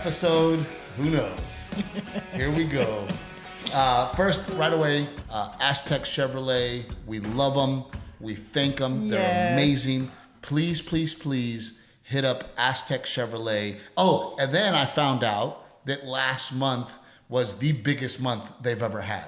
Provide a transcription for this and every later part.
episode? Who knows? Here we go. First, right away, Aztec Chevrolet. We love them. We thank them. They're amazing. Please, please, please hit up Aztec Chevrolet. Oh, and then I found out that last month was the biggest month they've ever had.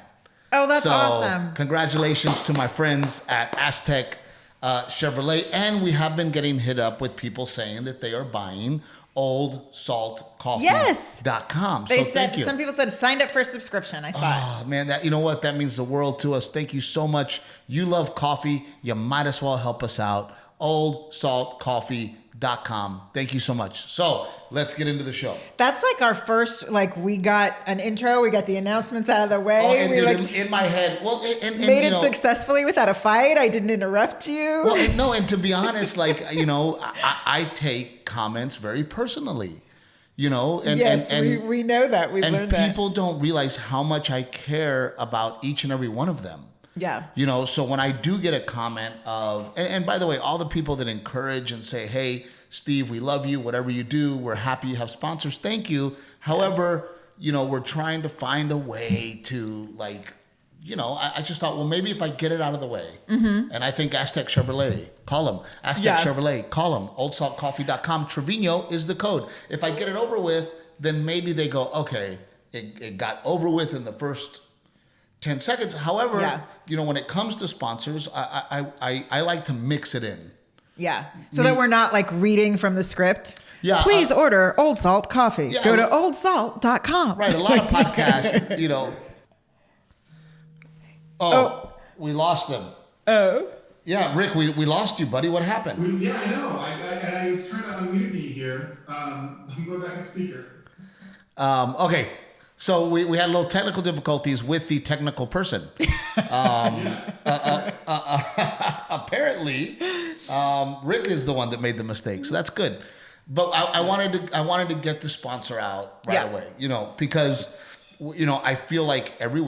Oh, that's awesome. Congratulations to my friends at Aztec Chevrolet. And we have been getting hit up with people saying that they are buying oldsaltcoffee.com. Yes. So thank you. Some people said signed up for a subscription. I saw it. Oh, man, you know what? That means the world to us. Thank you so much. You love coffee. You might as well help us out. oldsaltcoffee.com. Thank you so much. So let's get into the show. That's like our first, we got an intro. We got the announcements out of the way. Oh, and we dude, in my head, made it successfully without a fight. I didn't interrupt you. Well, and to be honest, I take comments very personally, we know that. We've learned that. And people don't realize how much I care about each and every one of them. Yeah. So when I do get a comment of, and by the way, all the people that encourage and say, hey, Steve, we love you, whatever you do, we're happy you have sponsors. Thank you. However, we're trying to find a way to I just thought, well, maybe if I get it out of the way, and I think Aztec Chevrolet, call them. Aztec Chevrolet, call them. oldsaltcoffee.com. Trevino is the code. If I get it over with, then maybe they go, okay, it got over with in the first 10 seconds. However, when it comes to sponsors, I like to mix it in. Yeah. So that we're not reading from the script. Yeah. Please order Old Salt Coffee. Yeah, go to oldsalt.com. Right. A lot of podcasts, Oh, we lost them. Oh. Yeah, Rick, we lost you, buddy. What happened? I know. I was trying to unmute me here. I'm going back to speaker. Okay. So we had a little technical difficulties with the technical person. Apparently, Rick is the one that made the mistake, so that's good. But I wanted to get the sponsor out right away, because I feel like every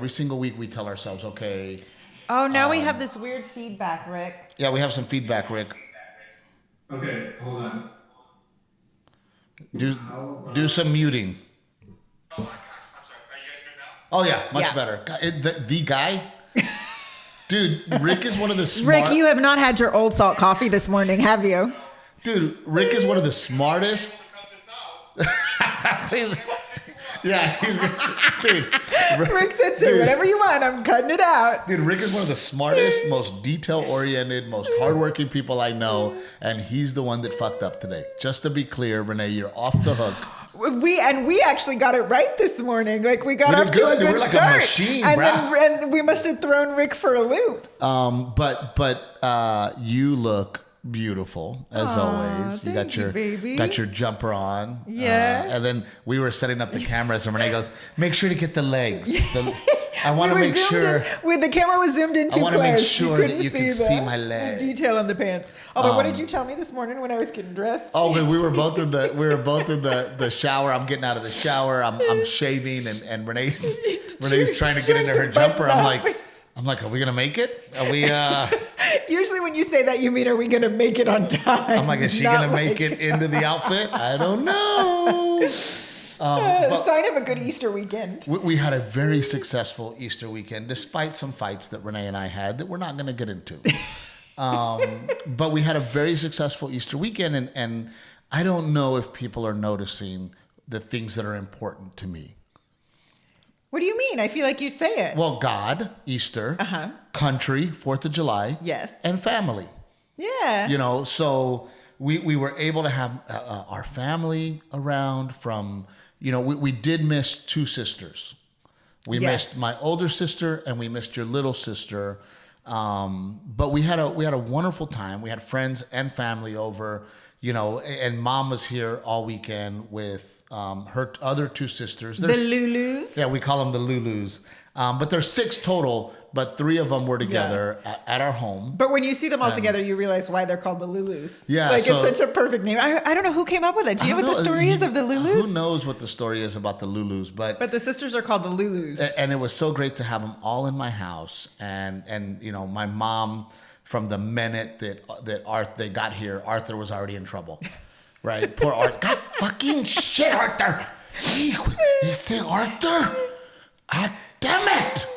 single week we tell ourselves, okay. Oh, now we have this weird feedback, Rick. Yeah, we have some feedback, Rick. Okay, hold on. Do some muting. Oh, I'm sorry. Are you guys good now? Oh, yeah, much better. The guy? Dude, Rick is one of the Rick, you have not had your Old Salt coffee this morning, have you? Dude, Rick is one of the smartest. He's dude. Rick said, say whatever you want. I'm cutting it out. Dude, Rick is one of the smartest, most detail-oriented, most hardworking people I know, and he's the one that fucked up today. Just to be clear, Renae, you're off the hook. We actually got it right this morning. We got off to a good start. Like a machine, and we must have thrown Rick for a loop. But you look beautiful as always. You got your jumper on. Yeah. And then we were setting up the cameras, and Renee goes, "Make sure to get the legs." I want to make sure. When the camera was zoomed in too close, I want to make sure that you can see my legs. The detail on the pants. Although, what did you tell me this morning when I was getting dressed? Oh, we were both in the shower. I'm getting out of the shower. I'm shaving, and Renee's trying to get into her jumper. I'm like, are we gonna make it? Are we? Usually, when you say that, you mean, are we gonna make it on time? I'm like, is she gonna make it into the outfit? I don't know. Sign of a good Easter weekend. We had a very successful Easter weekend, despite some fights that Renae and I had that we're not going to get into. But we had a very successful Easter weekend, and I don't know if people are noticing the things that are important to me. What do you mean? I feel like you say it. Well, God, Easter, country, 4th of July, yes, and family. Yeah. So we were able to have our family around from... we did miss two sisters. We missed my older sister and we missed your little sister. But we had a wonderful time. We had friends and family over, and Mom was here all weekend with her other two sisters. The Lulus? Yeah, we call them the Lulus. But there's 6 total, but 3 of them were together at our home. But when you see them all together, you realize why they're called the Lulus. Yeah. It's such a perfect name. I don't know who came up with it. Do you know what the story is of the Lulus? Who knows what the story is about the Lulus, but the sisters are called the Lulus. And it was so great to have them all in my house. And my mom, from the minute that they got here, Arthur was already in trouble. right? Poor Arthur. God fucking shit, Arthur. You think Arthur? Ah, damn it.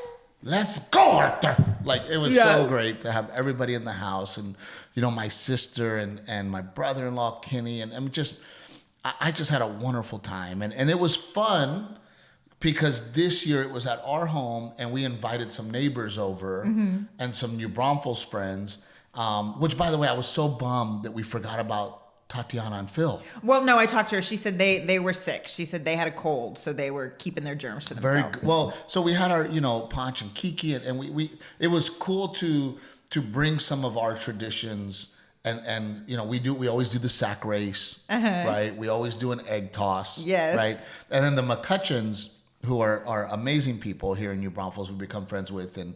Let's go, Arthur. Like, it was so great to have everybody in the house, and, you know, my sister and my brother-in-law, Kenny, and I just had a wonderful time. And it was fun because this year it was at our home, and we invited some neighbors over and some New Braunfels friends, which, by the way, I was so bummed that we forgot about Tatiana and Phil. Well, no, I talked to her. She said they were sick. She said they had a cold, so they were keeping their germs to themselves. Well, so we had our, you know, Ponch and Kiki, and we it was cool to bring some of our traditions, and you know, we always do the sack race, right? We always do an egg toss, right? And then the McCutcheons, who are amazing people here in New Braunfels, we become friends with, and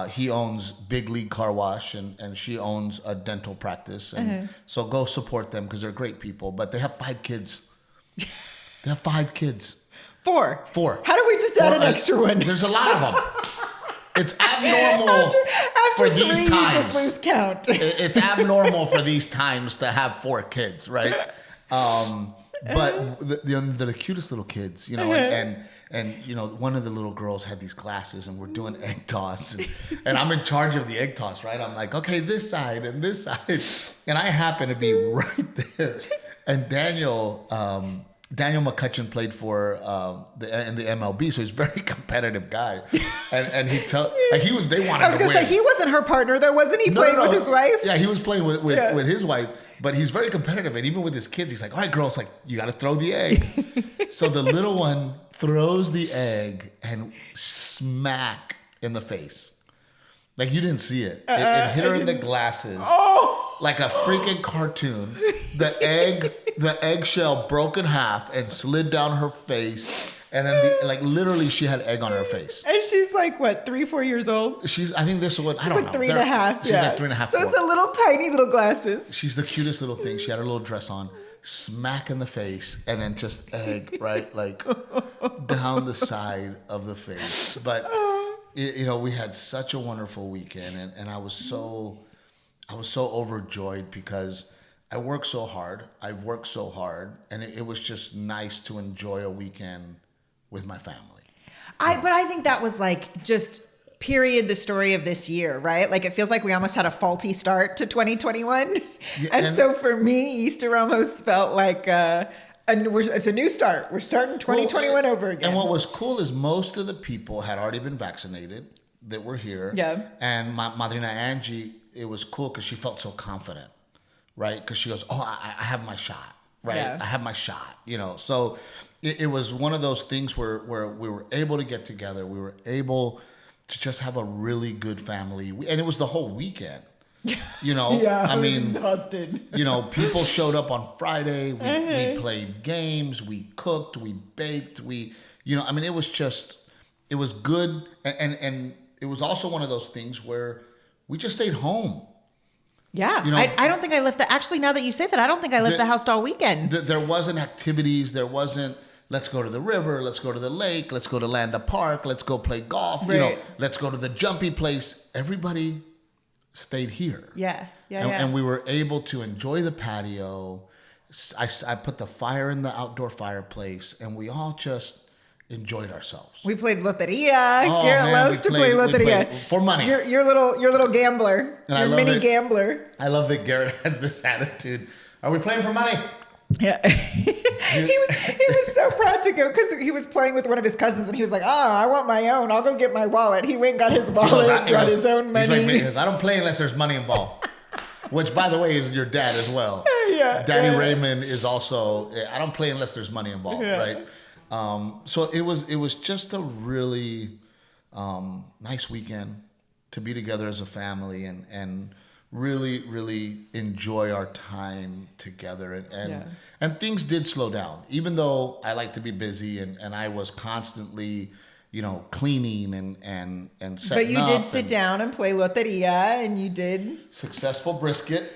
he owns Big League Car Wash, and she owns a dental practice, and so go support them because they're great people. But they have 5 kids. They have 5 kids. 4. How do we just add an extra one? There's a lot of them. It's abnormal after for these 3, times. You just lose count. It's abnormal for these times to have 4 kids, right? But they're the cutest little kids, you know, and you know, one of the little girls had these glasses, and we're doing egg toss, and I'm in charge of the egg toss, right? I'm like, okay, this side and this side, and I happen to be right there. And Daniel McCutcheon played for in the MLB, so he's a very competitive guy, and they wanted. I was gonna say he wasn't her partner, though, wasn't he? Playing with his wife? Yeah, he was playing with his wife. But he's very competitive, and even with his kids, he's like, all right, girls, like, you got to throw the egg. So the little one throws the egg and smack in the face. Like, you didn't see it. It hit her in the glasses like a freaking cartoon. The eggshell broke in half and slid down her face. And then, literally, she had egg on her face. And she's like, what, 3-4 years old? I think this is what, I don't know. 3 and a half. She's like 3 and a half. So it's a little tiny little glasses. She's the cutest little thing. She had her little dress on, smack in the face, and then just egg, right? Like, down the side of the face. But, you know, we had such a wonderful weekend, and I was so overjoyed because I worked so hard. I've worked so hard, and it was just nice to enjoy a weekend with my family. But I think that was like just period the story of this year, right? Like, it feels like we almost had a faulty start to 2021. Yeah, and so for me, Easter almost felt like it's a new start. We're starting 2021 over again. And what was cool is most of the people had already been vaccinated that were here. Yeah. And my Madrina Angie, it was cool because she felt so confident, right? Because she goes, I have my shot, right? Yeah. I have my shot, you know? So it was one of those things where we were able to get together. We were able to just have a really good family. And it was the whole weekend, you know? Yeah, I mean, exhausted. You know, people showed up on Friday. We played games. We cooked. We baked. I mean, it was good. And it was also one of those things where we just stayed home. Yeah, you know, I don't think I left actually, now that you say that, I don't think I left the house all weekend. There wasn't activities. There wasn't, let's go to the river, let's go to the lake, let's go to Landa Park, let's go play golf, right. You know, let's go to the jumpy place. Everybody stayed here. Yeah. And we were able to enjoy the patio. I put the fire in the outdoor fireplace, and we all just enjoyed ourselves. We played loteria. Garrett loves to play loteria for money. Your little gambler, and your mini gambler. I love that Garrett has this attitude. Are we playing for money? Yeah. he was so proud to go because he was playing with one of his cousins, and he was like, I want my own. I'll go get my wallet. He went and got his wallet, brought his own money. He goes, I don't play unless there's money involved. Which, by the way, is your dad as well. Yeah. Daddy Raymond is also, I don't play unless there's money involved, right? So it was just a really nice weekend to be together as a family and really, really enjoy our time together. And things did slow down, even though I like to be busy and I was constantly, you know, cleaning and setting up. But you did sit down and play loteria, and you did. Successful brisket.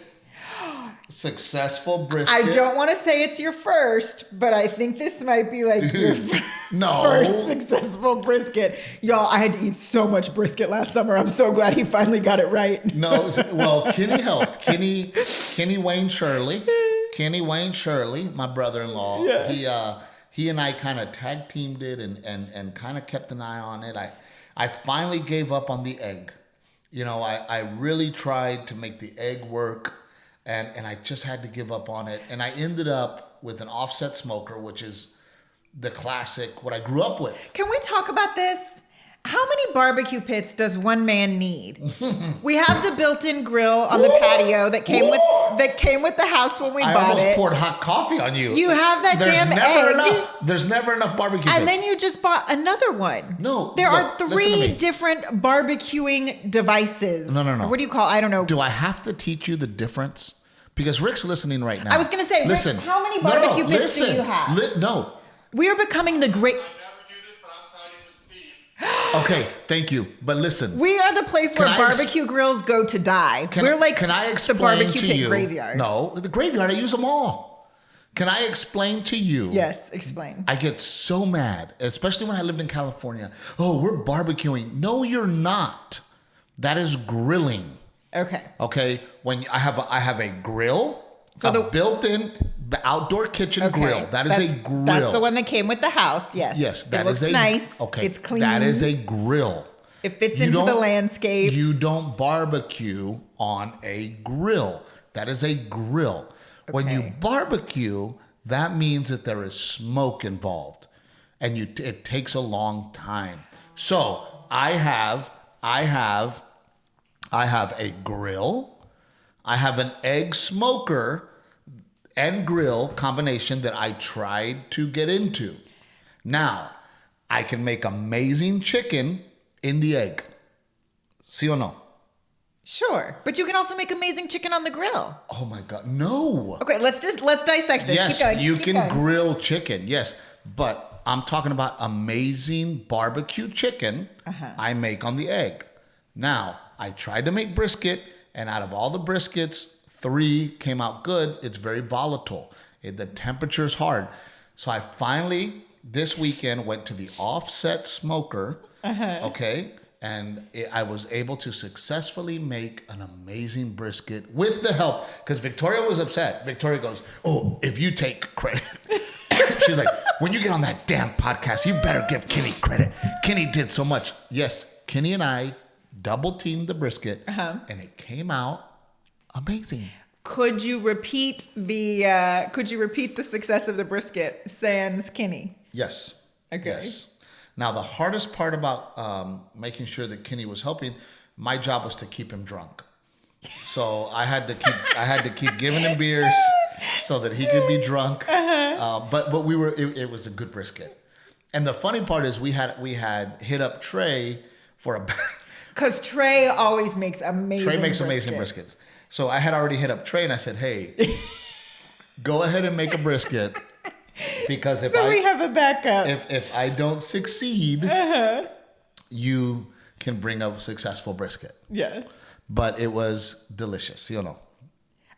I don't want to say it's your first, but I think this might be like your first successful brisket. Y'all, I had to eat so much brisket last summer. I'm so glad he finally got it right. No, well, Kenny helped. Kenny Wayne Shirley Kenny Wayne Shirley, my brother-in-law, he and I kind of tag teamed it and kind of kept an eye on it. I finally gave up on the egg. You know, I really tried to make the egg work, and I just had to give up on it. And I ended up with an offset smoker, which is the classic, what I grew up with. Can we talk about this? How many barbecue pits does one man need? We have the built-in grill on the patio that came with the house when we bought it. I almost poured hot coffee on you. You have that damn egg. There's never enough barbecue pits. And then you just bought another one. No. There are 3 different barbecuing devices. No. What do you call, I don't know. Do I have to teach you the difference? Because Rick's listening right now. I was going to say, listen, Rick, how many barbecue pits do you have? No. We are becoming the great... Okay, thank you. But listen. We are the place where barbecue grills go to die. We're like the barbecue pit graveyard. No, the graveyard, I use them all. Can I explain to you? Yes, explain. I get so mad, especially when I lived in California. Oh, we're barbecuing. No, you're not. That is grilling. Okay. Okay. When I have a grill, a built-in outdoor kitchen grill. That's a grill. That's the one that came with the house. Yes. Yes, it looks nice. Okay. It's clean. That is a grill. It fits into the landscape. You don't barbecue on a grill. That is a grill. Okay. When you barbecue, that means that there is smoke involved, and it takes a long time. So I have a grill. I have an egg smoker and grill combination that I tried to get into. Now, I can make amazing chicken in the egg. See or no? Sure. But you can also make amazing chicken on the grill. Oh my God, no. Okay, let's dissect this. Yes, Keep going. you can grill chicken, yes. But I'm talking about amazing barbecue chicken I make on the egg. Now, I tried to make brisket, and out of all the briskets, 3 came out good. It's very volatile. The temperature is hard. So I finally, this weekend, went to the offset smoker, okay? And I was able to successfully make an amazing brisket with the help, because Victoria was upset. Victoria goes, oh, if you take credit. She's like, when you get on that damn podcast, you better give Kenny credit. Kenny did so much. Yes, Kenny and I double teamed the brisket, and it came out amazing. Could you repeat the success of the brisket sans Kenny? Yes. Okay. Yes. Now the hardest part about making sure that Kenny was helping, my job was to keep him drunk. So I had to keep giving him beers so that he could be drunk. But it was a good brisket. And the funny part is we had hit up Trey for a. Because Trey always makes amazing briskets. So I had already hit up Trey and I said, hey, go ahead and make a brisket. Because if we have a backup. If I don't succeed, you can bring a successful brisket. Yeah. But it was delicious. You know.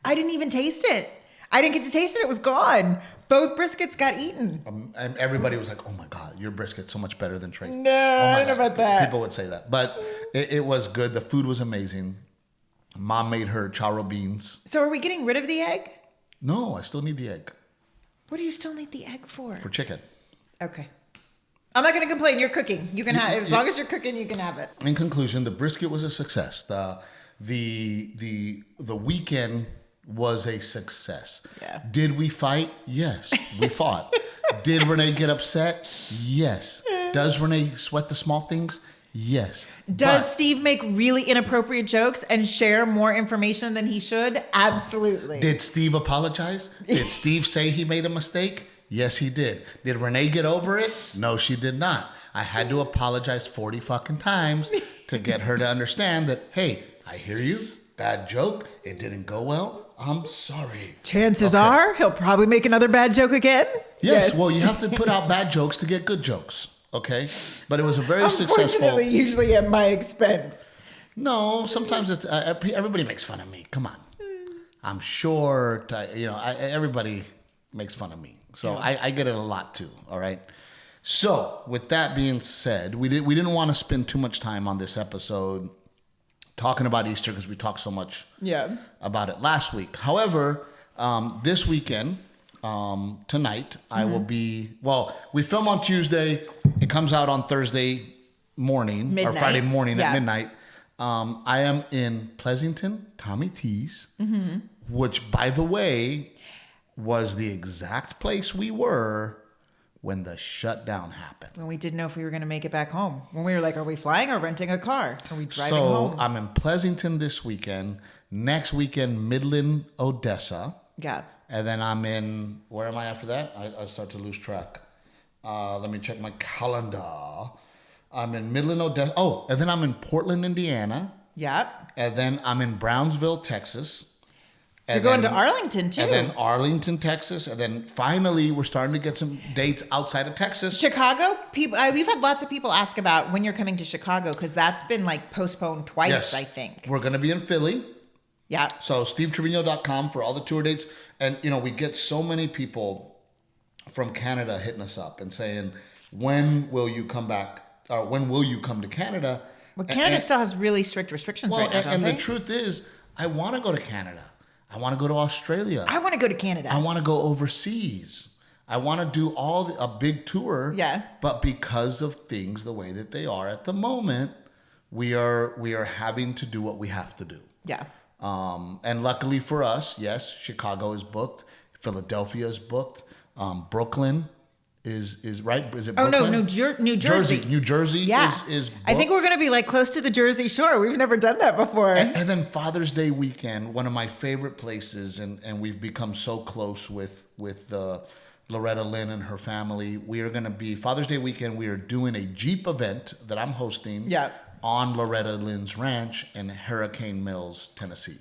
I didn't even taste it. I didn't get to taste it. It was gone. Both briskets got eaten. And everybody was like, oh my God, your brisket's so much better than Trey's. No, I don't know about that. People would say that. But it was good. The food was amazing. Mom made her charro beans. So are we getting rid of the egg? No, I still need the egg. What do you still need the egg for? For chicken. Okay. I'm not going to complain. You're cooking. You can have it. As long as you're cooking, you can have it. In conclusion, the brisket was a success. The weekend was a success. Yeah. Did we fight? Yes, we fought. Did Renae get upset? Yes. Does Renae sweat the small things? Yes. Does Steve make really inappropriate jokes and share more information than he should? Absolutely. Did Steve apologize? Did Steve say he made a mistake? Yes, he did. Did Renae get over it? No, she did not. I had to apologize 40 fucking times to get her to understand that, hey, I hear you. Bad joke. It didn't go well. I'm sorry. Chances are he'll probably make another bad joke again. Yes. Well, you have to put out bad jokes to get good jokes. Okay. But it was a very successful. Unfortunately, usually at my expense. No, sometimes it's everybody makes fun of me. Come on. I'm sure, everybody makes fun of me. So yeah. I get it a lot too. All right. So with that being said, we didn't want to spend too much time on this episode talking about Easter because we talked so much about it last week. However, This weekend, tonight, I will be, well, we film on Tuesday. It comes out on Thursday morning Midnight. or Friday morning Yeah. at midnight. I am in Pleasanton, Tommy T's, which, by the way, was the exact place we were when the shutdown happened. When we didn't know if we were going to make it back home. When we were like, are we flying or renting a car? Are we driving home? So I'm in Pleasanton this weekend. Next weekend, Midland, Odessa. Yeah. And then I'm in, where am I after that? I start to lose track. Let me check my calendar. I'm in Midland, Odessa. Oh, and then I'm in Portland, Indiana. Yeah. And then I'm in Brownsville, Texas. You're going to Arlington, too. And then Arlington, Texas. And then finally, we're starting to get some dates outside of Texas. Chicago, people. We've had lots of people ask about when you're coming to Chicago because that's been like postponed twice, Yes. I think. We're going to be in Philly. Yeah. So SteveTrevino.com for all the tour dates. And, you know, we get so many people from Canada hitting us up and saying, when will you come back? Or when will you come to Canada? Well, Canada still has really strict restrictions right now, don't and they? the truth is, I want to go to Canada. I want to go to Australia. I want to go to Canada. I want to go overseas. I want to do a big tour. Yeah. But because of things the way that they are at the moment, we are having to do what we have to do. Yeah. And luckily for us, yes, Chicago is booked. Philadelphia is booked. Brooklyn is right. Is it Oh, Brooklyn? no, New Jersey. New Jersey Yeah. is booked. I think we're going to be like close to the Jersey Shore. We've never done that before. And then Father's Day weekend, one of my favorite places, and we've become so close with Loretta Lynn and her family. We are going to be, Father's Day weekend, we are doing a Jeep event that I'm hosting on Loretta Lynn's ranch in Hurricane Mills, Tennessee.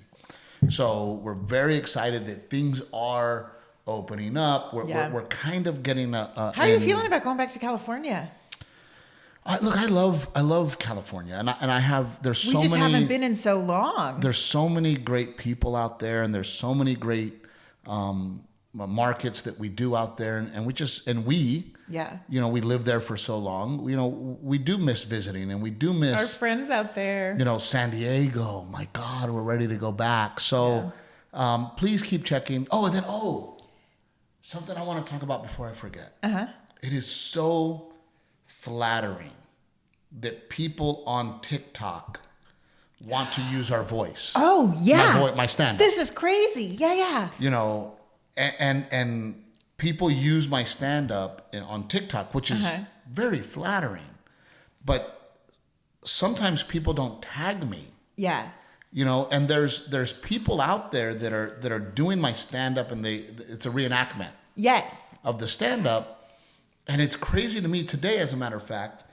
So we're very excited that things are opening up. We're kind of getting a How are you feeling about going back to California? Look, I love California, and I have. There's so We just many. haven't been in so long. There's so many great people out there, and there's so many great markets that we do out there, and we Yeah. you know, we lived there for so long. You know, we do miss visiting, and we do miss Our friends out there. You know, San Diego. My God, we're ready to go back. So please keep checking. Oh, and then something I want to talk about before I forget. It is so flattering that people on TikTok want to use our voice. Oh, yeah. My stand-up. This is crazy. Yeah, yeah. You know, and people use my stand-up on TikTok, which is very flattering. But sometimes people don't tag me. Yeah. You know, and there's people out there that are doing my stand-up, and it's a reenactment. Yes. Of the stand-up. And it's crazy to me today, as a matter of fact,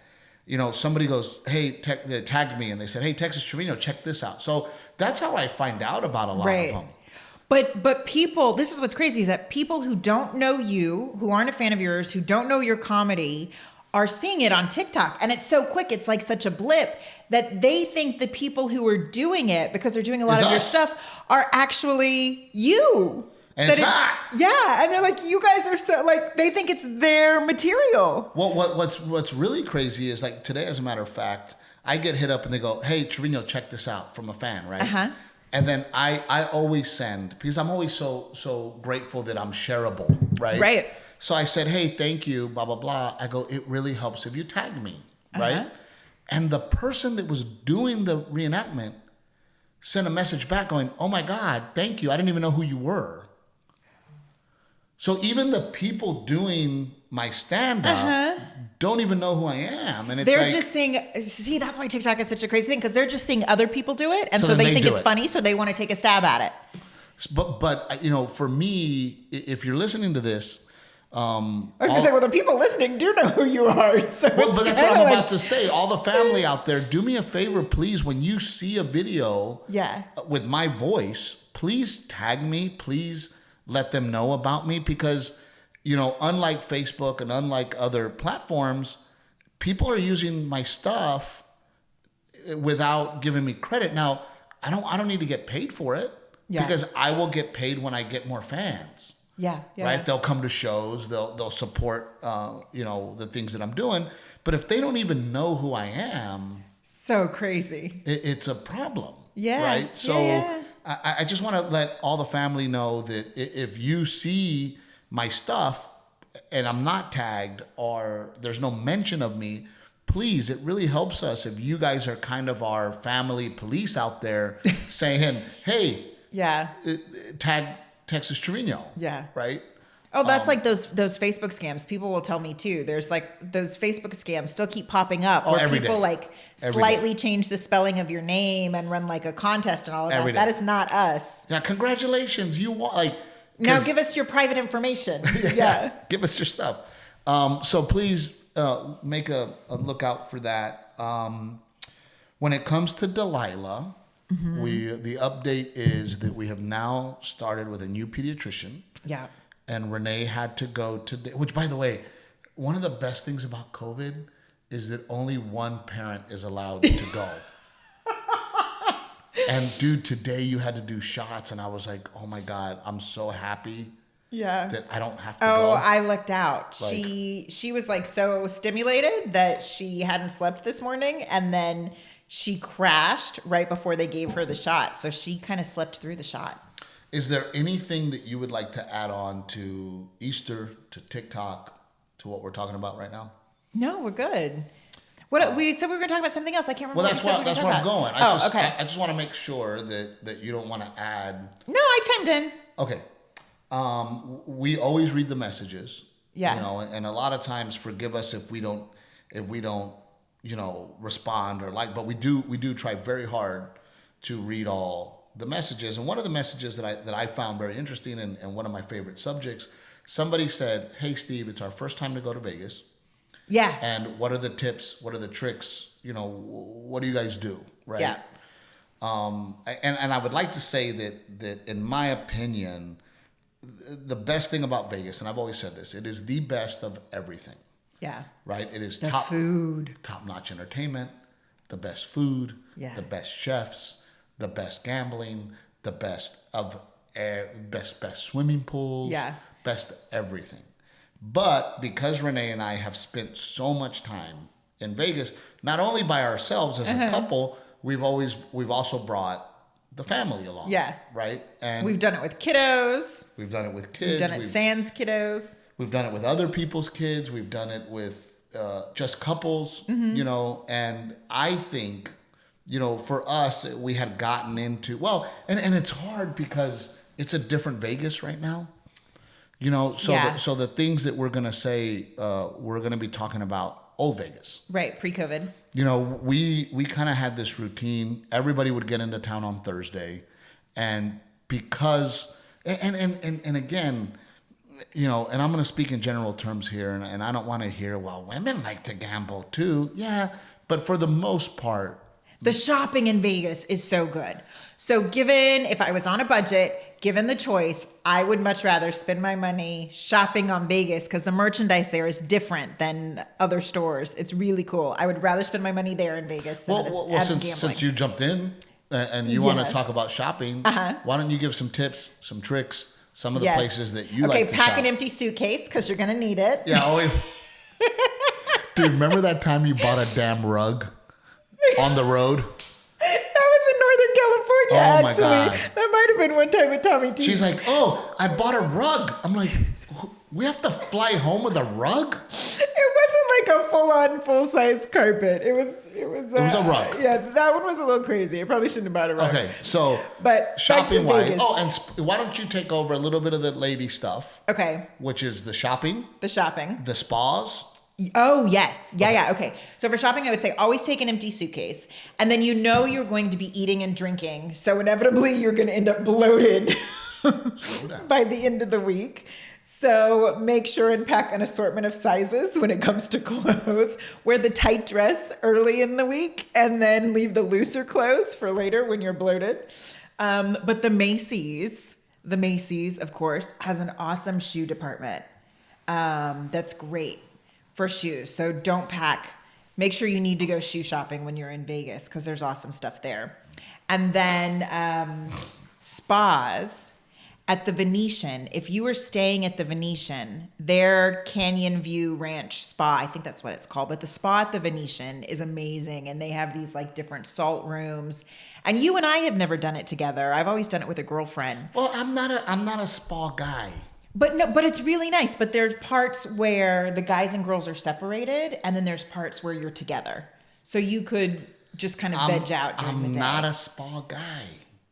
you know, somebody goes, hey, they tagged me, and they said, hey, Texas Trevino, check this out. So that's how I find out about a lot of them. But people, this is what's crazy, is that people who don't know you, who aren't a fan of yours, who don't know your comedy, are seeing it on TikTok. And it's so quick, it's like such a blip, that they think the people who are doing it, because they're doing a lot of your stuff, are actually you. And it's hot. Yeah, and they're like, you guys are so, like, they think it's their material. Well, what's really crazy is, like, today, as a matter of fact, I get hit up and they go, hey, Trevino, check this out, from a fan, right? And then I always send, because I'm always so grateful that I'm shareable, right? Right. So I said, hey, thank you, blah, blah, blah. I go, it really helps if you tag me, right? And the person that was doing the reenactment sent a message back going, oh my God, thank you. I didn't even know who you were. So even the people doing my stand-up don't even know who I am. And it's they're like, just seeing, see, that's why TikTok is such a crazy thing, because they're just seeing other people do it. And so they think it's funny, so they want to take a stab at it. But you know, for me, if you're listening to this, I was going to say, well, the people listening do know who you are. So but that's what I'm about to say. All the family out there, do me a favor, please. When you see a video with my voice, please tag me. Please let them know about me, because, you know, unlike Facebook and unlike other platforms, people are using my stuff without giving me credit. Now, I don't need to get paid for it, because I will get paid when I get more fans. Right? They'll come to shows. They'll support, you know, the things that I'm doing. But if they don't even know who I am, so crazy. It's a problem. Yeah. Right. So I just want to let all the family know that if you see my stuff and I'm not tagged or there's no mention of me, please, it really helps us if you guys are kind of our family police out there saying, hey, tag Texas Trevino. Yeah. Right? Oh, that's like those Facebook scams. People will tell me too. There's like those Facebook scams still keep popping up where people like slightly change the spelling of your name and run like a contest and all of that. That is not us. Yeah, congratulations. You want now give us your private information. Yeah. Give us your stuff. So please make a lookout for that. When it comes to Delilah, the update is that we have now started with a new pediatrician. Yeah. And Renae had to go today, which, by the way, one of the best things about COVID is that only one parent is allowed to go. And dude, today you had to do shots, and I was like, oh my God, I'm so happy that I don't have to go. Oh, I looked out. She was like so stimulated that she hadn't slept this morning, and then she crashed right before they gave her the shot. So she kind of slept through the shot. Is there anything that you would like to add on to Easter, to TikTok, to what we're talking about right now? No, we're good. What we said we were going to talk about something else. I can't remember. Well, that's where I'm going. Okay. I just want to make sure that you don't want to add. No, I chimed in. Okay. We always read the messages. Yeah. You know, and a lot of times, forgive us if we don't, respond or like, but we do try very hard to read all the messages. And one of the messages that I found very interesting and one of my favorite subjects, somebody said, hey, Steve, it's our first time to go to Vegas. Yeah. And what are the tips? What are the tricks? What do you guys do? Right. Yeah. And I would like to say that in my opinion, the best thing about Vegas, and I've always said this, it is the best of everything. Yeah. Right. It is the food, top-notch entertainment, the best food, the best chefs, the best gambling, the best of air, best swimming pools, best everything. But because Renae and I have spent so much time in Vegas, not only by ourselves as a couple, we've also brought the family along. Yeah. Right? And we've done it with kiddos. We've done it with kids. We've done it sans kiddos. We've done it with other people's kids. We've done it with just couples, and I think, for us, we had gotten into, and it's hard because it's a different Vegas right now, so the things that we're going to say, we're going to be talking about old Vegas. Right, pre-COVID. We kind of had this routine. Everybody would get into town on Thursday, and because, and again, and I'm going to speak in general terms here, and I don't want to hear, well, women like to gamble too. Yeah, but for the most part, the shopping in Vegas is so good. So if I was on a budget, given the choice, I would much rather spend my money shopping on Vegas because the merchandise there is different than other stores. It's really cool. I would rather spend my money there in Vegas than since you jumped in and you want to talk about shopping, why don't you give some tips, some tricks, some of the places that you like to shop? Okay, pack an empty suitcase because you're going to need it. Yeah, always. Dude, remember that time you bought a damn rug on the road? California, oh my actually. God. That might have been one time with Tommy T. She's like, oh, I bought a rug. I'm like, we have to fly home with a rug? It wasn't like a full-on, full-size carpet. It was a rug. Yeah, that one was a little crazy. I probably shouldn't have bought a rug. Okay, so but shopping-wise. Oh, and why don't you take over a little bit of the lady stuff? Okay. Which is the shopping. The spas. Oh, yes. Yeah. Okay. So for shopping, I would say always take an empty suitcase. And then you're going to be eating and drinking. So inevitably, you're going to end up bloated by the end of the week. So make sure and pack an assortment of sizes when it comes to clothes. Wear the tight dress early in the week and then leave the looser clothes for later when you're bloated. But the Macy's, of course, has an awesome shoe department. That's great for shoes. So don't pack. Make sure you need to go shoe shopping when you're in Vegas because there's awesome stuff there. And then spas at the Venetian. If you were staying at the Venetian, their Canyon View Ranch Spa, I think that's what it's called, but the spa at the Venetian is amazing. And they have these like different salt rooms And you and I have never done it together. I've always done it with a girlfriend. Well, I'm not a spa guy. But no, but it's really nice. But there's parts where the guys and girls are separated, and then there's parts where you're together. So you could just kind of veg out during the day. I'm not a spa guy.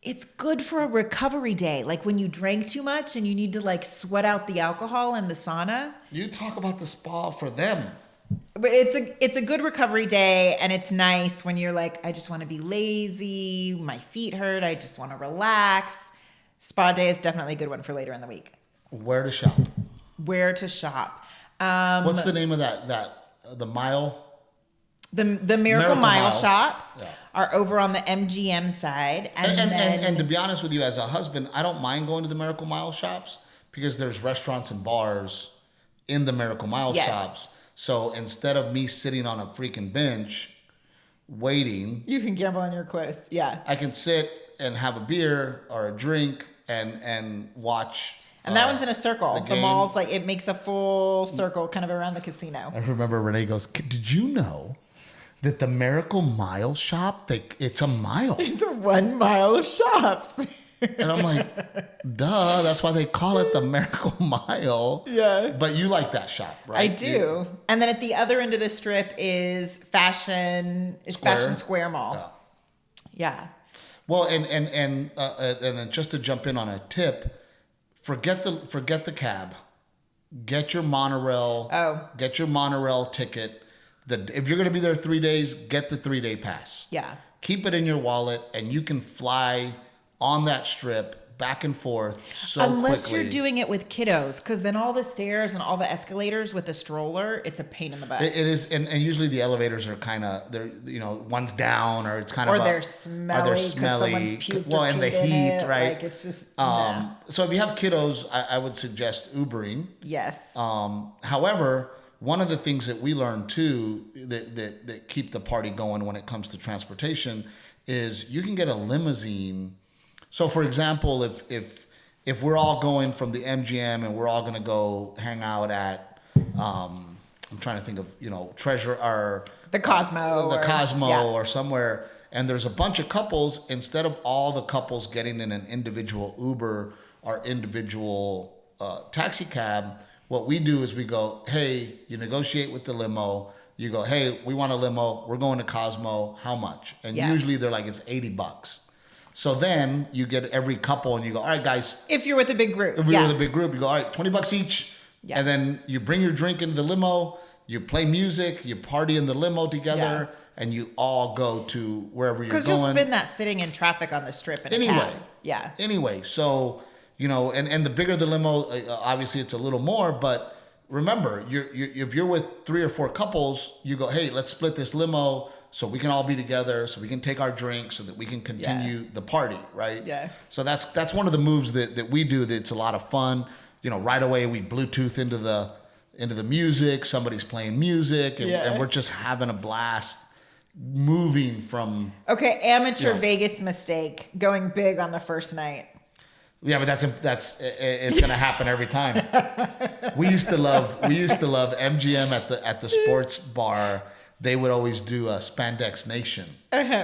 It's good for a recovery day. Like when you drank too much and you need to like sweat out the alcohol in the sauna. You talk about the spa for them. But it's a good recovery day, and it's nice when you're like, I just want to be lazy, my feet hurt, I just want to relax. Spa day is definitely a good one for later in the week. Where to shop? Where to shop? What's the name of the mile? The Miracle Mile shops Yeah. are over on the MGM side, And to be honest with you, as a husband, I don't mind going to the Miracle Mile shops because there's restaurants and bars in the Miracle Mile shops. So instead of me sitting on a freaking bench waiting, you can gamble on your clothes. Yeah. I can sit and have a beer or a drink and watch. And that one's in a circle. The The mall's like, it makes a full circle kind of around the casino. I remember Renae goes, did you know that the Miracle Mile shop, it's a mile? It's a 1 mile of shops. And I'm like, duh, that's why they call it the Miracle Mile. Yeah. But you like that shop, right? I do. And then at the other end of the strip is Fashion Square Mall. Yeah. Well, and then just to jump in on a tip, forget the cab. Get your monorail. Oh. Get your monorail ticket. If you're going to be there 3 days, get the 3-day pass. Yeah. Keep it in your wallet, and you can fly on that strip back and forth so Unless quickly. you're doing it with kiddos, because then all the stairs and all the escalators with the stroller, it's a pain in the butt. It is, and usually the elevators are kind of, they're, one's down, or it's kind of, they're smelly because someone's puked well, or and the peed in heat, it. right? Like it's just, nah. So if you have kiddos, I would suggest Ubering. Yes. However, one of the things that we learned too that keep the party going when it comes to transportation is you can get a limousine. So for example, if we're all going from the MGM and we're all going to go hang out at, I'm trying to think of, Treasure or the Cosmo, or somewhere, and there's a bunch of couples, instead of all the couples getting in an individual Uber or individual taxi cab, what we do is we go, hey, you negotiate with the limo. You go, hey, we want a limo. We're going to Cosmo. How much? And usually they're like, it's $80. So then you get every couple and you go, all right, guys. If you're with a big group. If you're with a big group, you go, all right, $20 each. Yeah. And then you bring your drink into the limo. You play music. You party in the limo together. And you all go to wherever you're going. Because you'll spend that sitting in traffic on the strip in a cab. Yeah. Anyway, so, and the bigger the limo, obviously it's a little more, but remember, if you're with 3 or 4 couples, you go, hey, let's split this limo so we can all be together, so we can take our drinks, so that we can continue the party, right? Yeah. So that's one of the moves that we do that's a lot of fun. Right away we Bluetooth into the music, somebody's playing music, and we're just having a blast moving from... Okay, amateur Vegas mistake, going big on the first night. Yeah, but that's it's gonna happen every time. We used to love MGM at the sports bar. They would always do Spandex Nation,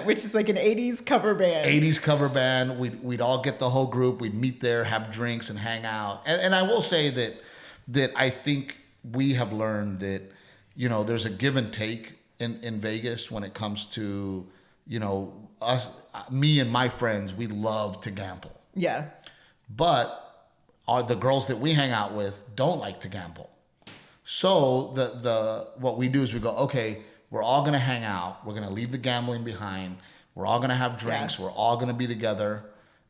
which is like an 80s cover band. 80s cover band. We'd all get the whole group. We'd meet there, have drinks, and hang out. And I will say that I think we have learned that there's a give and take in Vegas when it comes to us, me and my friends. We love to gamble. Yeah. But the girls that we hang out with don't like to gamble. So what we do is we go, okay, we're all going to hang out. We're going to leave the gambling behind. We're all going to have drinks. Yeah. We're all going to be together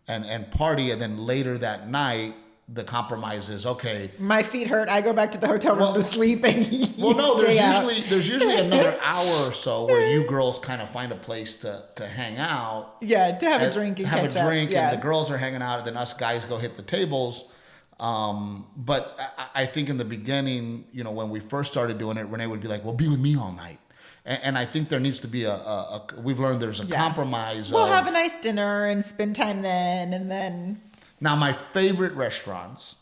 and party. And then later that night, the compromise is, okay. My feet hurt. I go back to the hotel room to sleep. And there's usually another hour or so where you girls kind of find a place to hang out. Yeah, to have a drink and catch up. And the girls are hanging out, and then us guys go hit the tables. But I think in the beginning, when we first started doing it, Renae would be like, well, be with me all night. And I think there needs to be we've learned there's a compromise. We'll have a nice dinner and spend time then, and then... Now, my favorite restaurants.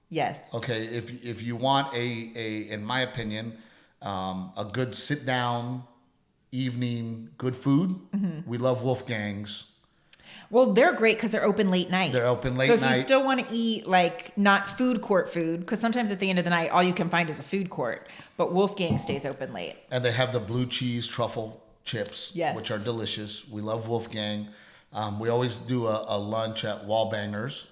Yes. Okay, if you want in my opinion, a good sit down evening, good food. Mm-hmm. We love Wolfgang's. Well, they're great because they're open late night. They're open late night. So if night. you still want to eat like not food court food, because sometimes at the end of the night, all you can find is a food court. But Wolfgang stays open late. And they have the blue cheese truffle chips, yes, which are delicious. We love Wolfgang. We always do a lunch at Wallbangers.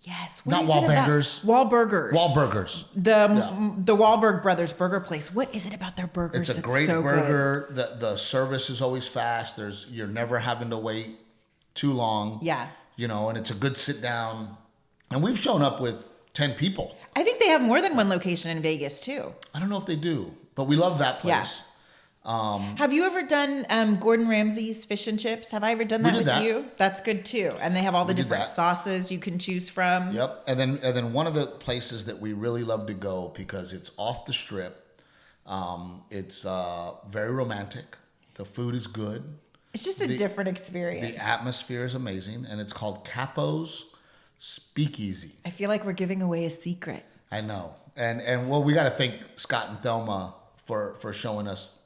Yes. Not Wallbangers. Wahlburgers. Wahlburgers. The Wahlberg Brothers burger place. What is it about their burgers? It's a great burger. The service is always fast. You're never having to wait too long. Yeah. You know, and it's a good sit down. And we've shown up with 10 people. I think they have more than one location in Vegas too. I don't know if they do, but we love that place. Have you ever done Gordon Ramsay's fish and chips? Have I ever done that with you? That's good too. And they have all the different sauces you can choose from. Yep. And then one of the places that we really love to go because it's off the strip. It's very romantic. The food is good. It's just a different experience. The atmosphere is amazing, and it's called Capo's Speakeasy. I feel like we're giving away a secret. I know. And well, we got to thank Scott and Thelma for showing us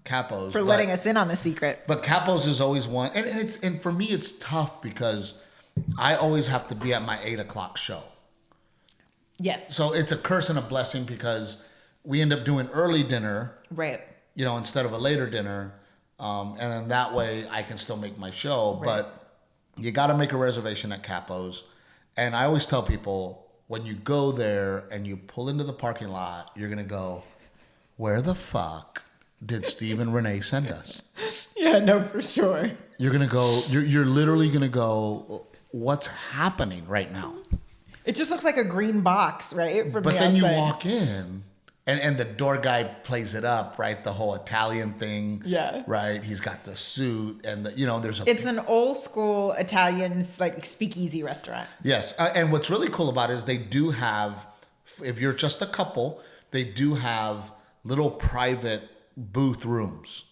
Capo's. For letting us in on the secret. But Capo's is always one. And for me, it's tough because I always have to be at my 8:00 show. Yes. So it's a curse and a blessing because we end up doing early dinner. Right. You know, instead of a later dinner. And then that way I can still make my show. Right. But you got to make a reservation at Capo's. And I always tell people, when you go there and you pull into the parking lot, you're going to go, where the fuck did Steve and Renae send us? Yeah, no, for sure. You're going to go, you're literally going to go, what's happening right now? It just looks like a green box, right? But then you walk in. And the door guy plays it up, right? The whole Italian thing. Yeah. Right? He's got the suit and, there's It's an old school Italian, like, speakeasy restaurant. Yes. And what's really cool about it is they do have, if you're just a couple, they do have little private booth rooms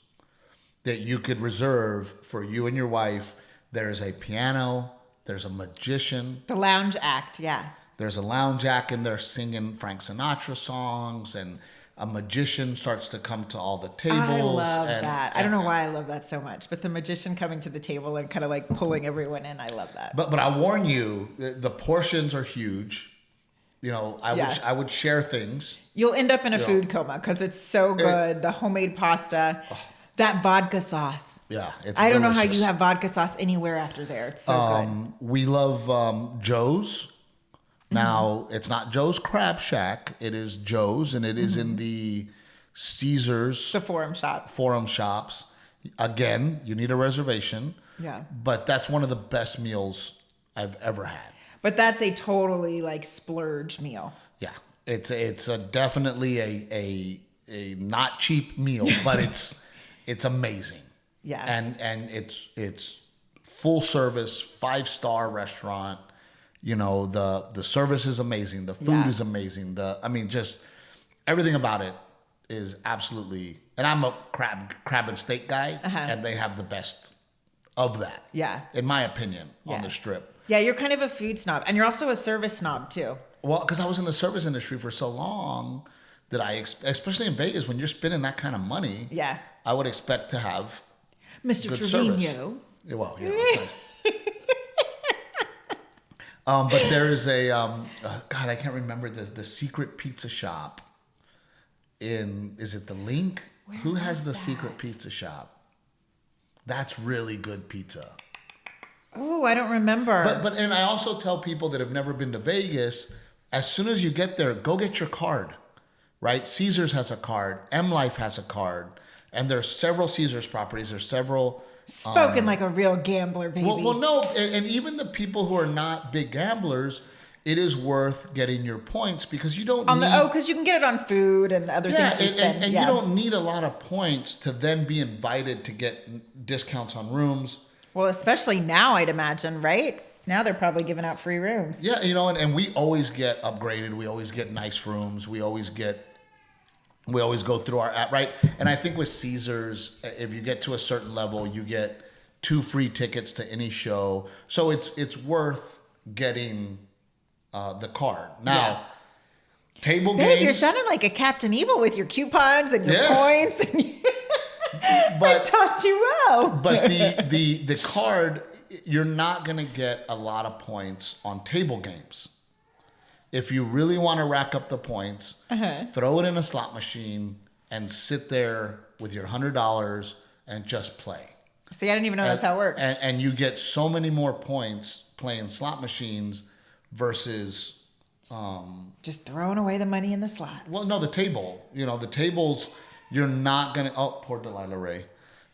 that you could reserve for you and your wife. There's a piano. There's a magician. The lounge act, yeah. There's a lounge act in there singing Frank Sinatra songs, and a magician starts to come to all the tables. I love that. I don't know why I love that so much, but the magician coming to the table and kind of like pulling everyone in, I love that. But I warn you, the portions are huge. I would share things. You'll end up in a food coma because it's so good. The homemade pasta, that vodka sauce. Yeah, it's I don't delicious. know how you have vodka sauce anywhere after there. It's so good. We love Joe's. Now, it's not Joe's Crab Shack. It is Joe's, and it is in the Caesars. The Forum shops. Forum shops. Again, you need a reservation. Yeah. But that's one of the best meals I've ever had. But that's a totally like splurge meal. Yeah. It's definitely a not cheap meal, but it's amazing. Yeah. And it's full service, 5-star restaurant. The service is amazing. The food is amazing. Just everything about it is absolutely. And I'm a crab and steak guy, and they have the best of that. Yeah, in my opinion, on the Strip. Yeah, you're kind of a food snob, and you're also a service snob too. Well, because I was in the service industry for so long that especially in Vegas, when you're spending that kind of money, I would expect to have Mr. good Trevino. Service. Well, but there is a God, I can't remember the secret pizza shop is it the Link? Who has the secret pizza shop? That's really good pizza. Oh, I don't remember. And I also tell people that have never been to Vegas, as soon as you get there, go get your card. Right? Caesars has a card, M Life has a card, and there's several Caesars properties, there's several. Spoken like a real gambler, baby. Well, no, and even the people who are not big gamblers, it is worth getting your points because you don't because you can get it on food and other things you spend. And you don't need a lot of points to then be invited to get discounts on rooms. Well, especially now, I'd imagine, right? Now they're probably giving out free rooms. Yeah, and we always get upgraded. We always get nice rooms. We always go through our app, right? And I think with Caesars, if you get to a certain level, you get 2 free tickets to any show. So it's worth getting the card. Now, table games. You're sounding like a Captain Evil with your coupons and your points. I taught you well. But the card, you're not going to get a lot of points on table games. If you really want to rack up the points, throw it in a slot machine and sit there with your $100 and just play. See, I didn't even know that's how it works. And you get so many more points playing slot machines versus... just throwing away the money in the slot. Well, no, the table. The tables, you're not going to... Oh, poor Delilah Ray.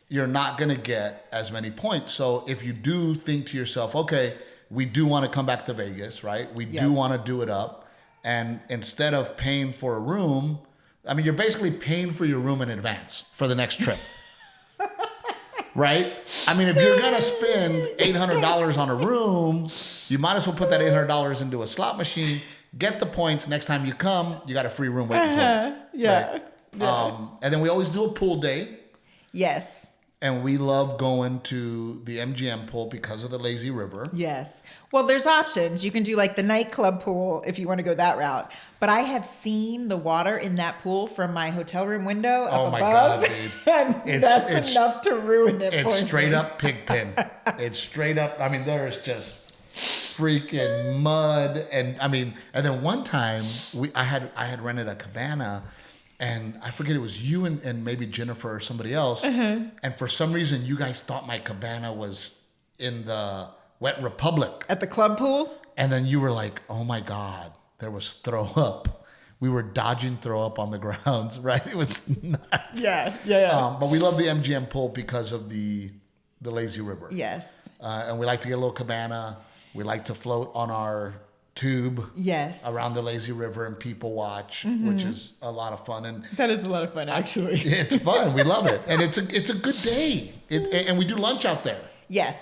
You're not going to get as many points. So if you do think to yourself, okay, we do want to come back to Vegas, right? We do want to do it up. And instead of paying for a room, I mean, you're basically paying for your room in advance for the next trip. Right? I mean, if you're going to spend $800 on a room, you might as well put that $800 into a slot machine, get the points. Next time you come, you got a free room waiting for you. Yeah. Right? Yeah. And then we always do a pool day. Yes. And we love going to the MGM pool because of the lazy river. Yes. Well, there's options. You can do like the nightclub pool if you want to go that route. But I have seen the water in that pool from my hotel room window up above. God, dude. And that's enough to ruin it for me. It's straight up pig pen. It's straight up. I mean, there's just freaking mud. And I mean, and then one time I had rented a cabana. And I forget, it was you and maybe Jennifer or somebody else. And for some reason, you guys thought my cabana was in the Wet Republic. At the club pool? And then you were like, oh my God, there was throw up. We were dodging throw up on the grounds, right? It was nuts. Yeah. But we love the MGM pool because of the lazy river. Yes. And we like to get a little cabana. We like to float on our tube around the lazy river and people watch, which is a lot of fun. And that is a lot of fun, actually. It's fun. We love it. And it's a good day. And we do lunch out there. Yes.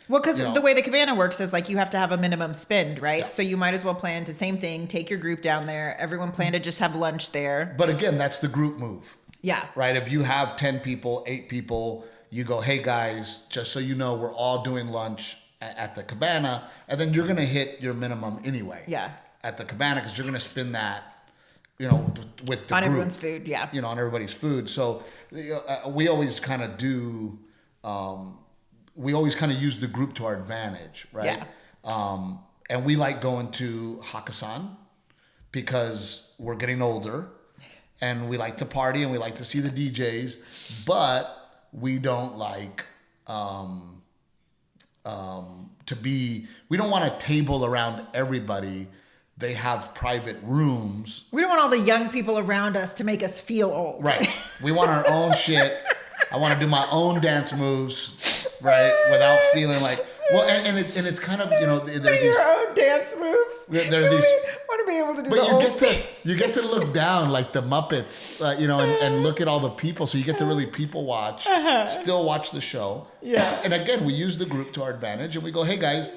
Well, because the way the cabana works is like you have to have a minimum spend, right? Yeah. So you might as well plan to same thing, take your group down there. Everyone plan to just have lunch there. But again, that's the group move. Yeah. Right? If you have 10 people, 8 people, you go, hey guys, just so you know, we're all doing lunch at the cabana, and then you're going to hit your minimum anyway. Yeah. At the cabana, because you're going to spend that, with the on group, everyone's food, yeah. On everybody's food. So we always kind of do, we always kind of use the group to our advantage, right? Yeah. And we like going to Hakkasan because we're getting older, and we like to party and we like to see the DJs, but we don't like... we don't want a table around everybody. They have private rooms. We don't want all the young people around us to make us feel old. Right. We want our own shit. I want to do my own dance moves, right? Without feeling like, well, and it's kind of, there's your own dance moves. There are these. Want to be able to do but the whole you get to look down like the Muppets, and look at all the people. So you get to really people watch, still watch the show. Yeah. And again, we use the group to our advantage, and we go, hey guys,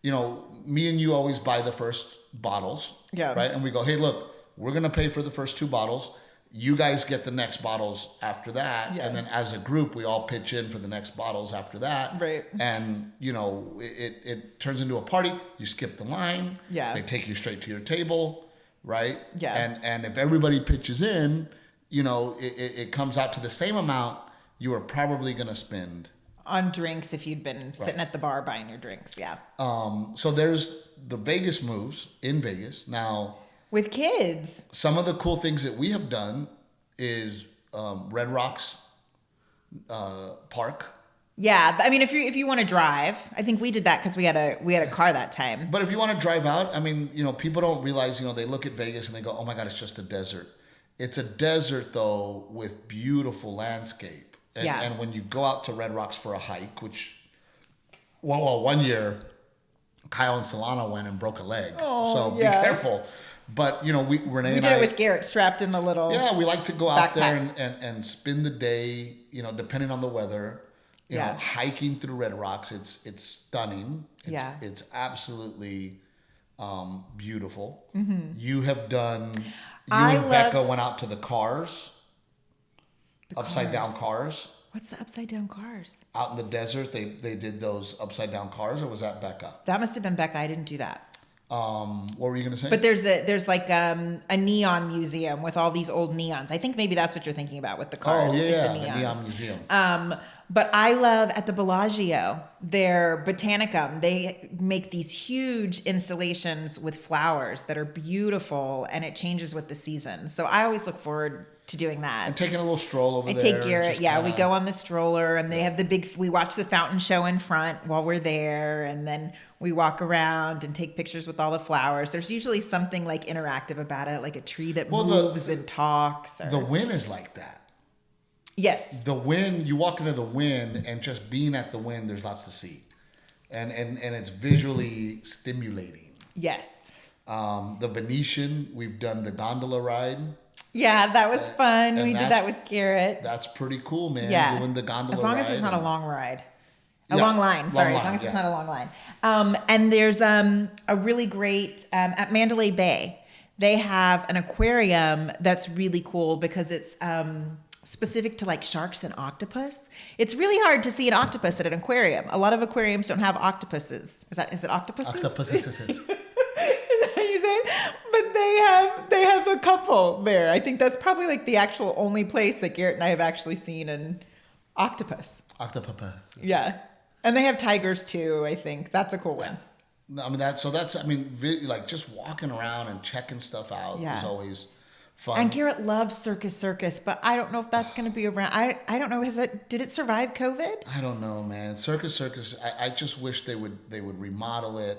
me and you always buy the first bottles. Yeah. Right. And we go, hey, look, we're gonna pay for the first 2 bottles. You guys get the next bottles after that. Yeah. And then as a group, we all pitch in for the next bottles after that. Right. And, it turns into a party. You skip the line. Yeah. They take you straight to your table, right? Yeah. And if everybody pitches in, it comes out to the same amount you were probably going to spend. On drinks if you'd been sitting at the bar buying your drinks, yeah. So there's the Vegas moves in Vegas. Now... with kids. Some of the cool things that we have done is Red Rocks Park. Yeah, I mean, if you want to drive, I think we did that because we had a car that time. But if you want to drive out, I mean, people don't realize, they look at Vegas and they go, oh my God, it's just a desert. It's a desert though with beautiful landscape. And, and when you go out to Red Rocks for a hike, which, one year, Kyle and Solana went and broke a leg. Oh, so be careful. But, Renae did it with Garrett strapped in the little Yeah, we like to go out backpack. there and spend the day, depending on the weather, hiking through Red Rocks. It's stunning. It's absolutely beautiful. Mm-hmm. You have done, Becca went out to the cars, upside down cars. What's the upside down cars? Out in the desert, they did those upside down cars, or was that Becca? That must have been Becca. I didn't do that. What were you going to say? But there's like a neon museum with all these old neons. I think maybe that's what you're thinking about with the cars. Oh, yeah, the the neon museum. But I love at the Bellagio, their Botanicum, they make these huge installations with flowers that are beautiful, and it changes with the season. So I always look forward to doing that. And taking a little stroll over there. I take Garrett. Yeah, we go on the stroller, and they have we watch the fountain show in front while we're there, and then we walk around and take pictures with all the flowers. There's usually something like interactive about it, like a tree that moves and talks. The Wynn is like that. Yes. The Wynn, you walk into the Wynn, and just being at the Wynn, there's lots to see. And it's visually stimulating. Yes. The Venetian, we've done the gondola ride. Yeah, that was fun. We did that with Garrett. That's pretty cool, man. Yeah. Doing the gondola ride. As long as there's not a long ride. Long line. As long as it's not a long line. And there's a really great, at Mandalay Bay, they have an aquarium that's really cool because it's specific to like sharks and octopus. It's really hard to see an octopus at an aquarium. A lot of aquariums don't have octopuses. Is it octopuses? Octopuses. Is that how you say it? But they have a couple there. I think that's probably like the actual only place that Garrett and I have actually seen an octopus. Octopus. Yeah. And they have tigers too, I think. That's a cool one. I mean, like just walking around and checking stuff out is always fun. And Garrett loves Circus, but I don't know if that's going to be around. I don't know. Did it survive COVID? I don't know, man. Circus. I just wish they would remodel it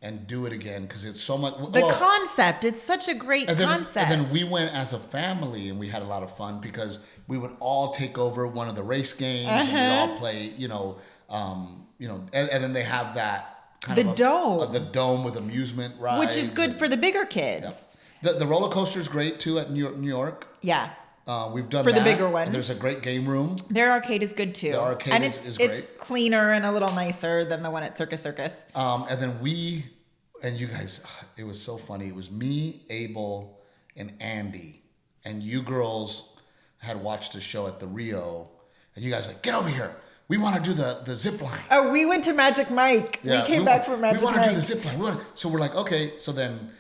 and do it again because it's so much. Concept. It's such a great concept. And then we went as a family and we had a lot of fun because we would all take over one of the race games and we'd all play, and then they have that dome. The dome with amusement rides. Which is good for the bigger kids. Yeah. The roller coaster is great too at New York. Yeah. We've done for that. the bigger ones. There's a great game room. Their arcade is good too. The arcade is great. It's cleaner and a little nicer than the one at Circus. And then you guys, it was so funny. It was me, Abel, and Andy, and you girls had watched a show at the Rio, and you guys like, get over here. We want to do the zip line. Oh, we went to Magic Mike. Yeah, we came back from Magic Mike. We want to do the zip line. So we're like, okay. So then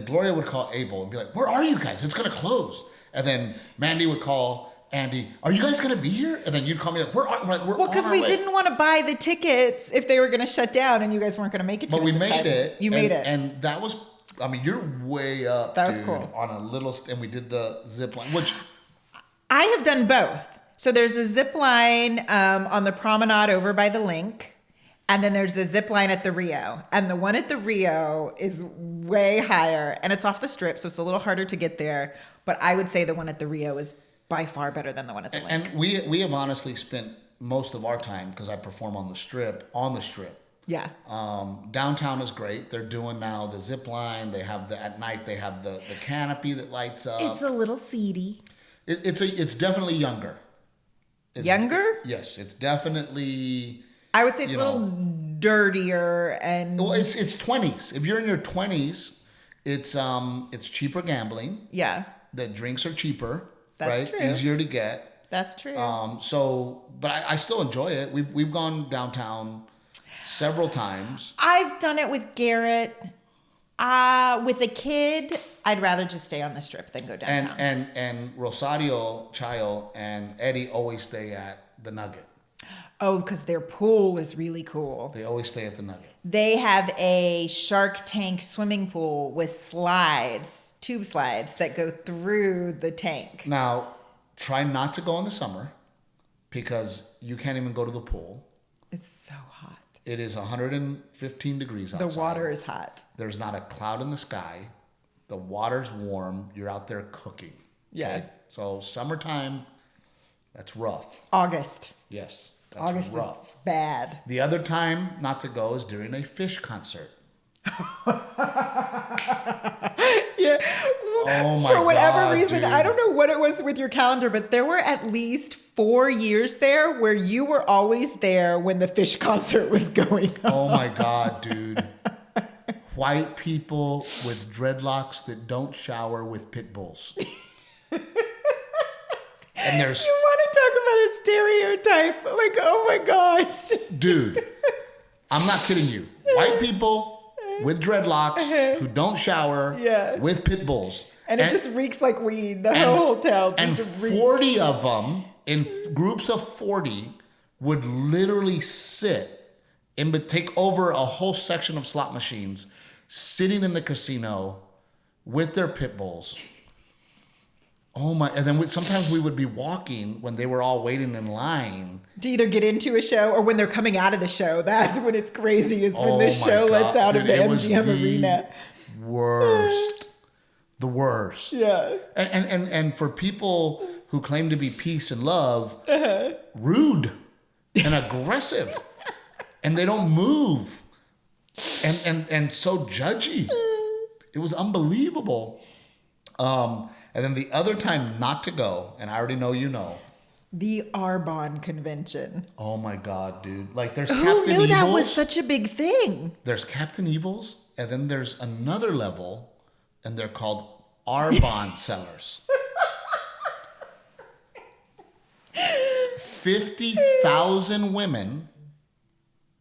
Gloria would call Abel and be like, where are you guys? It's going to close. And then Mandy would call Andy, are you guys going to be here? And then you'd call me like, we're on our way. Well, because we didn't want to buy the tickets if they were going to shut down and you guys weren't going to make it to us. But we made it. You made it. And that was, I mean, you're way up, that was cool. On a little, and we did the zip line, which I have done both. So there's a zip line on the promenade over by the link. And then there's the zip line at the Rio. And the one at the Rio is way higher. And it's off the strip, so it's a little harder to get there. But I would say the one at the Rio is by far better than the one at the link. And we have honestly spent most of our time, because I perform on the strip. Yeah. Downtown is great. They're doing now the zip line. They have at night they have the canopy that lights up. It's a little seedy. It's definitely younger. Younger? Yes, it's definitely. I would say it's a little dirtier and. Well, it's 20s. If you're in your 20s, it's cheaper gambling. Yeah. The drinks are cheaper. That's right? True. Easier to get. That's true. But I still enjoy it. We've gone downtown several times. I've done it with Garrett. With a kid, I'd rather just stay on the strip than go downtown. And Rosario, Chayo, and Eddie always stay at the Nugget. Oh, because their pool is really cool. They always stay at the Nugget. They have a Shark Tank swimming pool with tube slides that go through the tank. Now, try not to go in the summer because you can't even go to the pool. It's so hot. It is 115 degrees outside. The water is hot. There's not a cloud in the sky. The water's warm. You're out there cooking. Yeah. Okay? So summertime, that's rough. August. Yes. That's August rough. Is bad. The other time not to go is during a Fish concert. Yeah. Oh my God. For whatever reason, dude. I don't know what it was with your calendar, but there were at least 4 years there where you were always there when the Fish concert was going on. Oh my God, dude. White people with dreadlocks that don't shower with pit bulls. And there's. You want to talk about a stereotype? Like, oh my gosh. Dude, I'm not kidding you. White people with dreadlocks who don't shower with pit bulls. And it just reeks like weed. The whole hotel just and 40 of them in groups of 40 would literally take over a whole section of slot machines, sitting in the casino with their pit bulls. Oh my! And then sometimes we would be walking when they were all waiting in line to either get into a show or when they're coming out of the show. That's when it's crazy. Is when the show lets out of the MGM arena. Worst. The worst. Yeah. And for people who claim to be peace and love, rude and aggressive, and they don't move, and so judgy. It was unbelievable. And then the other time not to go, and I already know you know. The Arbonne convention. Oh my God, dude. Like there's Who Captain knew Evils. that was such a big thing? There's Captain Evils, and then there's another level, and they're called Arbonne sellers. 50,000 women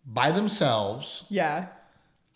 by themselves. Yeah.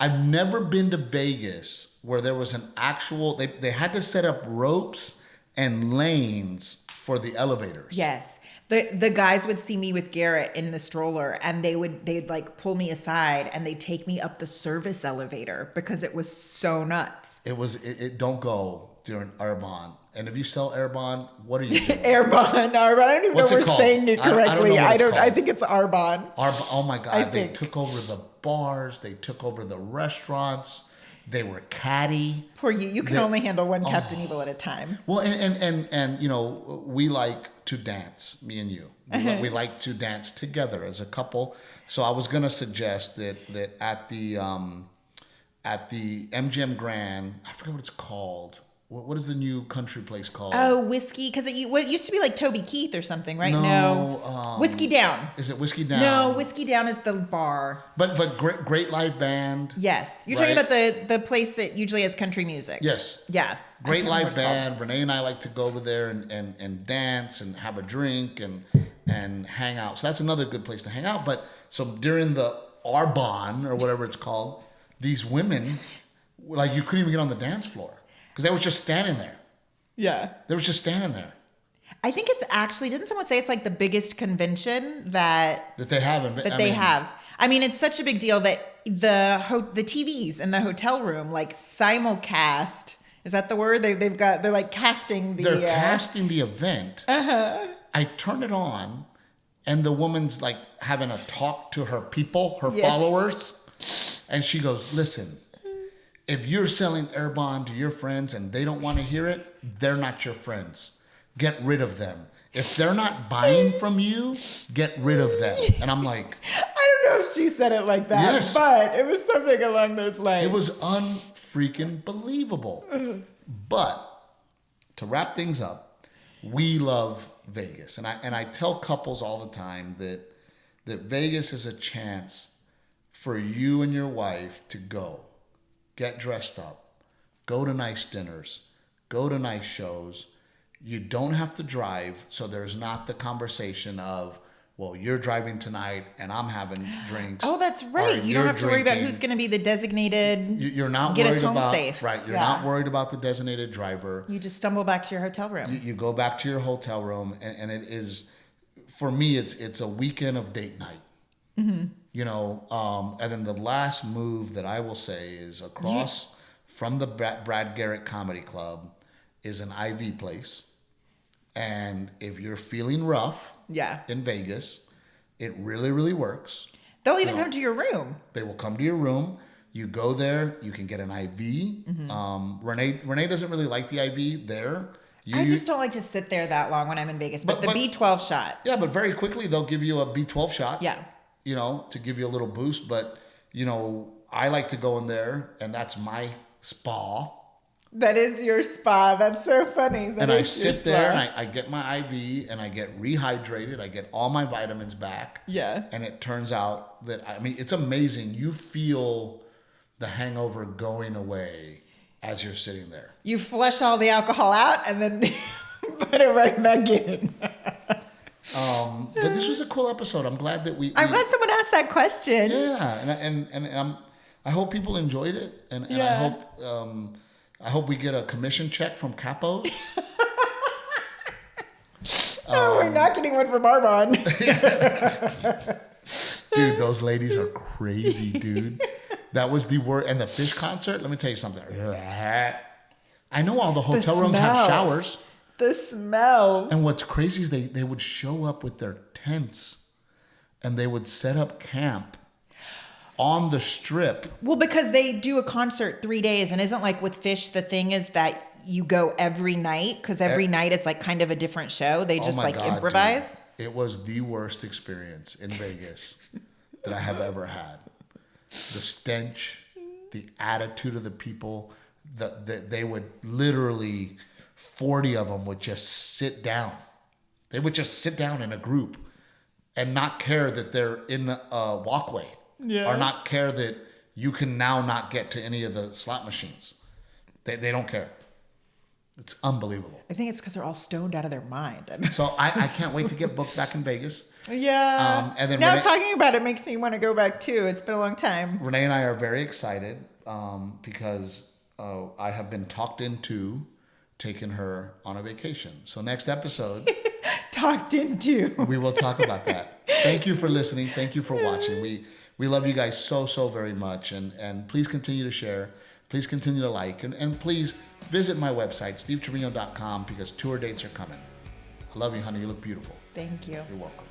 I've never been to Vegas where there was an actual, they had to set up ropes and lanes for the elevators. Yes. The guys would see me with Garrett in the stroller, and they'd like pull me aside and they'd take me up the service elevator because it was so nuts. It don't go during Arbonne. And if you sell Arbonne, what are you doing? Arbonne. I don't even What's know it we're called? saying it correctly. I think it's Arbonne. Oh my God. They took over the bars. They took over the restaurants. They were catty. Poor you. You can only handle one Captain Evil at a time. Well, and you know, we like to dance, me and you. We like to dance together as a couple. So I was going to suggest that at the MGM Grand, I forget what it's called. What is the new country place called? Oh, Whiskey, because it used to be like Toby Keith or something, right? No. Whiskey Down. Is it Whiskey Down? No, Whiskey Down is the bar. But great live band. Yes. You're right? talking about the place that usually has country music. Yes. Yeah. Great live band. Renae and I like to go over there and dance and have a drink and hang out. So that's another good place to hang out. But so during the Arbonne or whatever it's called, these women, like you couldn't even get on the dance floor. Because they were just standing there. Yeah. They were just standing there. I think it's actually, didn't someone say it's like the biggest convention that they have? Have. I mean, it's such a big deal that the TVs in the hotel room like simulcast. Is that the word? They're like casting the. They're casting the event. I turn it on, and the woman's like having a talk to her people, her followers, and she goes, "Listen. If you're selling Arbonne to your friends and they don't want to hear it, they're not your friends. Get rid of them. If they're not buying from you, get rid of them." And I'm like, I don't know if she said it like that, yes, but it was something along those lines. It was unfreaking believable. But to wrap things up, we love Vegas. And I tell couples all the time that Vegas is a chance for you and your wife to go. Get dressed up, go to nice dinners, go to nice shows. You don't have to drive, so there's not the conversation of, well, you're driving tonight and I'm having drinks. Oh, that's right. You don't have to worry about who's going to be the designated. You're not get worried us home about safe. Right. You're not worried about the designated driver. You just stumble back to your hotel room. You go back to your hotel room, and it is, for me, it's a weekend of date night. Mm-hmm. You know, and then the last move that I will say is across from the Brad Garrett Comedy Club is an IV place. And if you're feeling rough in Vegas, it really, really works. They'll even come to your room. They will come to your room. You go there. You can get an IV. Mm-hmm. Renae doesn't really like the IV there. I just don't like to sit there that long when I'm in Vegas. But the B12 shot. Yeah, but very quickly they'll give you a B12 shot. Yeah. You know, to give you a little boost. But, you know, I like to go in there, and that's my spa. That is your spa. That's so funny. And I sit there, and I get my IV, and I get rehydrated. I get all my vitamins back. Yeah. And it turns out that, I mean, it's amazing. You feel the hangover going away as you're sitting there. You flush all the alcohol out, and then put it right back in. But this was a cool episode. I'm glad that I'm glad someone asked that question. Yeah, and I hope people enjoyed it, and I hope we get a commission check from Capos. We're not getting one from Arbonne. Dude, those ladies are crazy, dude. That was the word. And the fish concert, let me tell you something. I know all the hotel rooms have showers. The smells. And what's crazy is they would show up with their tents and they would set up camp on the strip. Well, because they do a concert 3 days, and isn't like with Fish, the thing is that you go every night because every night is like kind of a different show. They just improvise. Dude. It was the worst experience in Vegas that I have ever had. The stench, the attitude of the people, they would literally, 40 of them would just sit down. They would just sit down in a group and not care that they're in a walkway. Yeah. Or not care that you can now not get to any of the slot machines. They don't care. It's unbelievable. I think it's because they're all stoned out of their mind. So I can't wait to get booked back in Vegas. Yeah. And then now talking about it makes me want to go back too. It's been a long time. Renae and I are very excited because I have been talked into taking her on a vacation. So next episode... talked into. We will talk about that. Thank you for listening. Thank you for watching. We love you guys so very much. And please continue to share. Please continue to like. And please visit my website, stevetrevino.com, because tour dates are coming. I love you, honey. You look beautiful. Thank you. You're welcome.